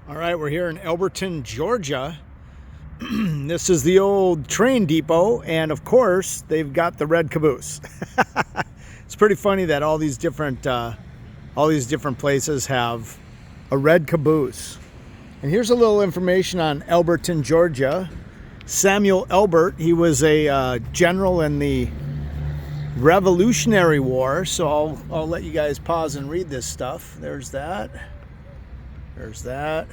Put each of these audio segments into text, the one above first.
All right, we're here in Elberton, Georgia. This is the old train depot, and of course, they've got the red caboose. It's pretty funny that all these different places have a red caboose. And here's a little information on Elberton, Georgia. Samuel Elbert, he was a general in the Revolutionary War, so I'll let you guys pause and read this stuff. There's that. There's that,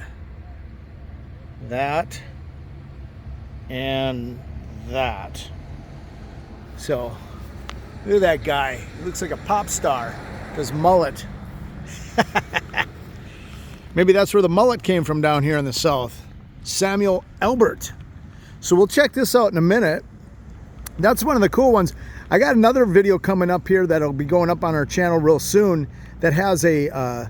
and that. So, look at that guy. He looks like a pop star. His mullet. Maybe that's where the mullet came from down here in the South. Samuel Elbert. So we'll check this out in a minute. That's one of the cool ones. I got another video coming up here that'll be going up on our channel real soon that has a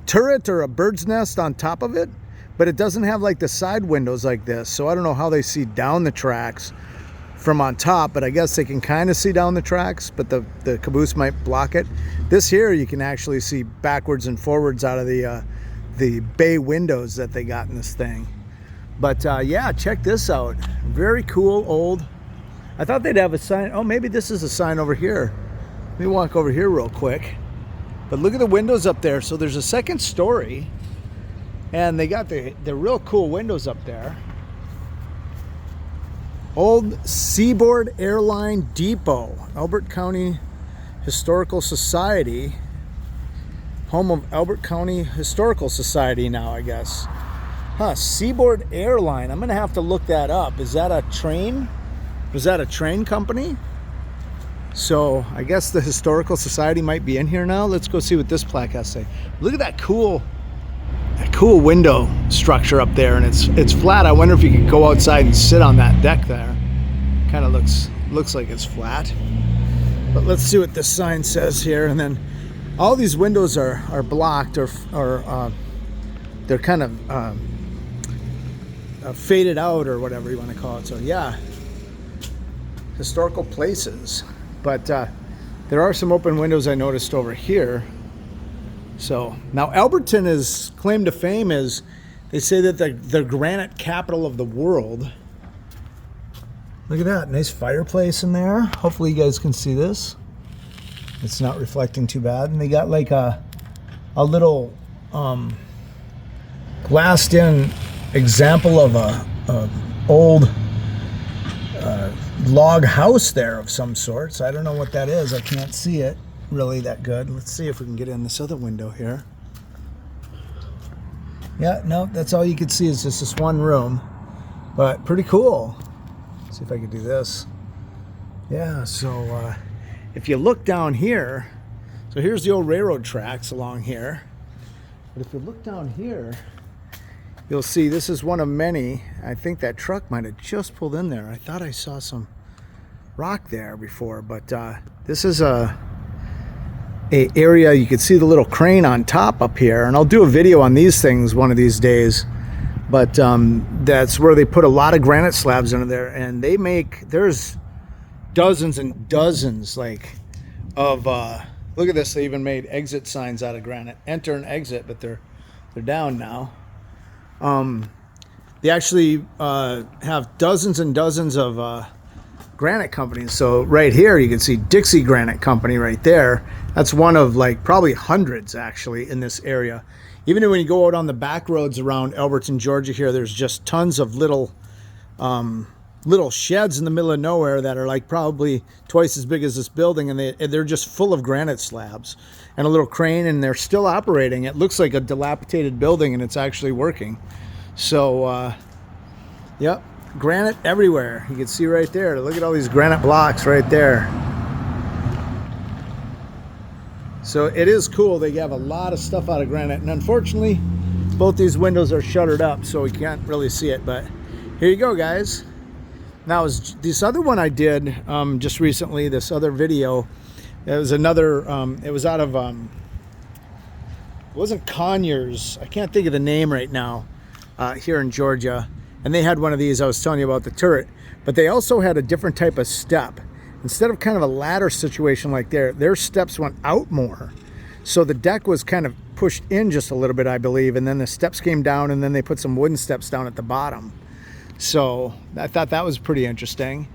turret or a bird's nest on top of it, but it doesn't have like the side windows like this. So I don't know how they see down the tracks from on top, but I guess they can kind of see down the tracks, but the caboose might block it. This here, you can actually see backwards and forwards out of the bay windows that they got in this thing. But yeah, check this out. Very cool, old. I thought they'd have a sign. Oh, maybe this is a sign over here. Let me walk over here real quick. But look at the windows up there. So there's a second story, and they got the real cool windows up there. Old Seaboard Airline Depot, Elbert County Historical Society. Home of Elbert County Historical Society now, I guess. Huh, Seaboard Airline. I'm gonna have to look that up. Is that a train? Was that a train company? So I guess the Historical Society might be in here now. Let's go see what this plaque has to say. Look at that cool window structure up there, and it's flat. I wonder if you could go outside and sit on that deck there. Kind of looks like it's flat. But let's see what this sign says here. And then all these windows are blocked, or they're kind of faded out, or whatever you want to call it. So yeah, historical places. But there are some open windows I noticed over here. So now Elberton is claim to fame is, they say that the granite capital of the world. Look at that, nice fireplace in there. Hopefully you guys can see this. It's not reflecting too bad. And they got like a little glassed in example of a old log house there of some sorts. I don't know what that is. I can't see it really that good. Let's see if we can get in this other window here. Yeah, no, that's all you can see is just this one room, but pretty cool. Let's see if I can do this. Yeah, so if you look down here, so here's the old railroad tracks along here, but if you look down here, you'll see this is one of many. I think that truck might have just pulled in there. I thought I saw some rock there before, but this is a area. You can see the little crane on top up here, and I'll do a video on these things one of these days. But that's where they put a lot of granite slabs under there, and there's dozens and dozens of look at this. They even made exit signs out of granite, enter and exit, but they're down now. They actually have dozens and dozens of granite companies. So right here you can see Dixie Granite Company right there. That's one of probably hundreds actually in this area. Even when you go out on the back roads around Elberton, Georgia here, there's just tons of little sheds in the middle of nowhere that are probably twice as big as this building, and they're just full of granite slabs and a little crane, and they're still operating. It looks like a dilapidated building, and it's actually working. So yep, granite everywhere. You can see right there. Look at all these granite blocks right there. So it is cool. They have a lot of stuff out of granite, and unfortunately both these windows are shuttered up, so we can't really see it. But here you go, guys. Now, this other one I did just recently, this other video, it was another, it was out of, it wasn't Conyers, I can't think of the name right now, here in Georgia. And they had one of these, I was telling you about the turret, but they also had a different type of step. Instead of kind of a ladder situation like their steps went out more. So the deck was kind of pushed in just a little bit, I believe, and then the steps came down, and then they put some wooden steps down at the bottom. So I thought that was pretty interesting.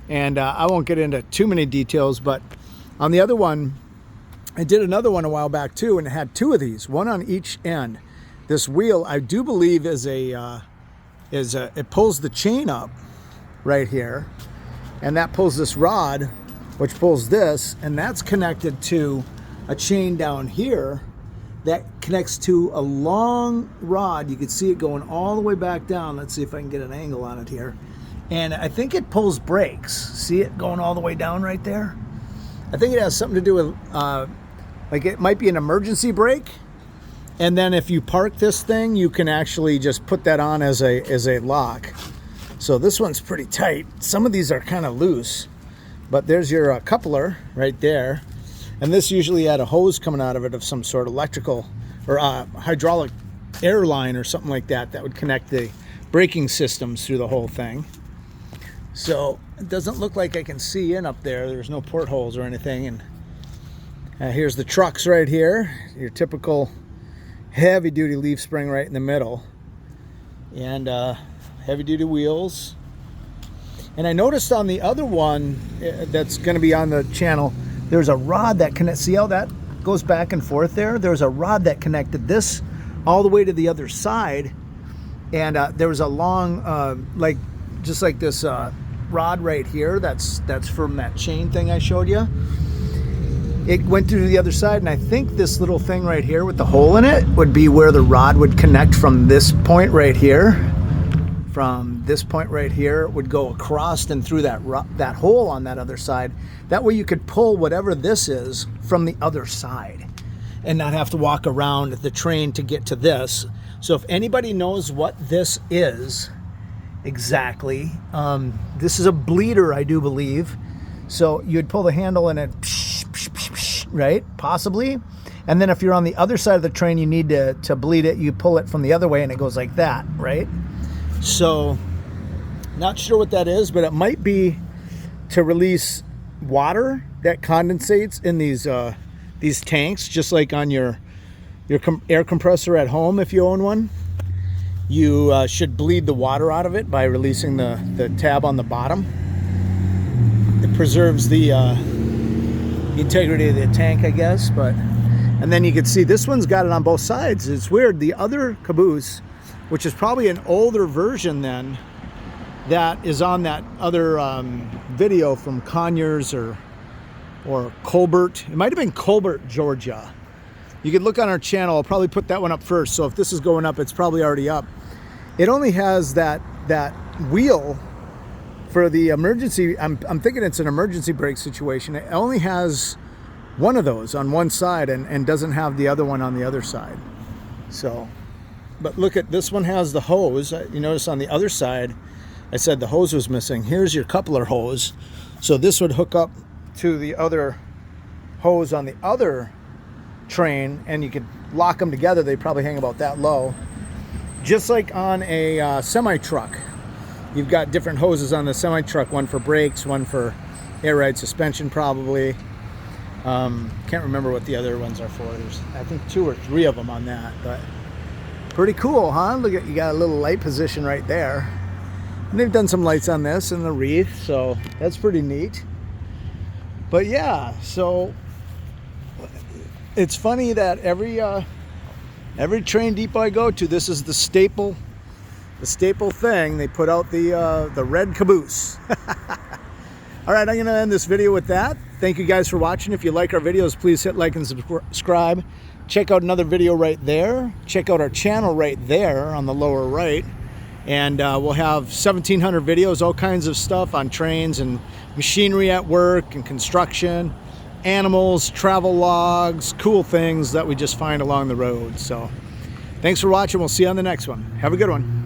And I won't get into too many details, but on the other one, I did another one a while back too, and it had two of these, one on each end. This wheel, I do believe, it pulls the chain up right here, and that pulls this rod, which pulls this, and that's connected to a chain down here that connects to a long rod. You can see it going all the way back down. Let's see if I can get an angle on it here. And I think it pulls brakes. See it going all the way down right there? I think it has something to do with, like it might be an emergency brake. And then if you park this thing, you can actually just put that on as a lock. So this one's pretty tight. Some of these are kind of loose, but there's your coupler right there. And this usually had a hose coming out of it of some sort of electrical or hydraulic air line or something like that that would connect the braking systems through the whole thing. So it doesn't look like I can see in up there. There's no portholes or anything. And here's the trucks right here. Your typical heavy duty leaf spring right in the middle. And heavy duty wheels. And I noticed on the other one that's going to be on the channel, there's a rod that connects. See how that goes back and forth there? There's a rod that connected this all the way to the other side. And there was a long, just like this rod right here. That's from that chain thing I showed you. It went through the other side, and I think this little thing right here with the hole in it would be where the rod would connect from this point right here. From this point right here, it would go across and through that hole on that other side. That way you could pull whatever this is from the other side and not have to walk around the train to get to this. So if anybody knows what this is exactly, this is a bleeder, I do believe. So you'd pull the handle and it, right? Possibly. And then if you're on the other side of the train, you need to bleed it, you pull it from the other way and it goes like that, right? So, not sure what that is, but it might be to release water that condensates in these tanks, just like on your air compressor at home if you own one. You should bleed the water out of it by releasing the tab on the bottom. It preserves the integrity of the tank, I guess. And then you can see this one's got it on both sides. It's weird. The other caboose, which is probably an older version then, that is on that other video from Conyers or Colbert. It might have been Colbert, Georgia. You could look on our channel. I'll probably put that one up first. So if this is going up, it's probably already up. It only has that wheel for the emergency. I'm thinking it's an emergency brake situation. It only has one of those on one side and doesn't have the other one on the other side. So. But look at this one has the hose. You notice on the other side, I said the hose was missing. Here's your coupler hose. So this would hook up to the other hose on the other train, and you could lock them together. They probably hang about that low. Just like on a semi-truck. You've got different hoses on the semi-truck, one for brakes, one for air ride suspension probably. Can't remember what the other ones are for. There's, I think, 2 or 3 of them on that, but pretty cool, huh? Look at, you got a little light position right there. And they've done some lights on this and the wreath, so that's pretty neat. But yeah, so it's funny that every train depot I go to, this is the staple thing. They put out the red caboose. All right, I'm gonna end this video with that. Thank you guys for watching. If you like our videos, please hit like and subscribe. Check out another video right there. Check out our channel right there on the lower right. And we'll have 1,700 videos, all kinds of stuff on trains and machinery at work and construction, animals, travel logs, cool things that we just find along the road. So thanks for watching. We'll see you on the next one. Have a good one.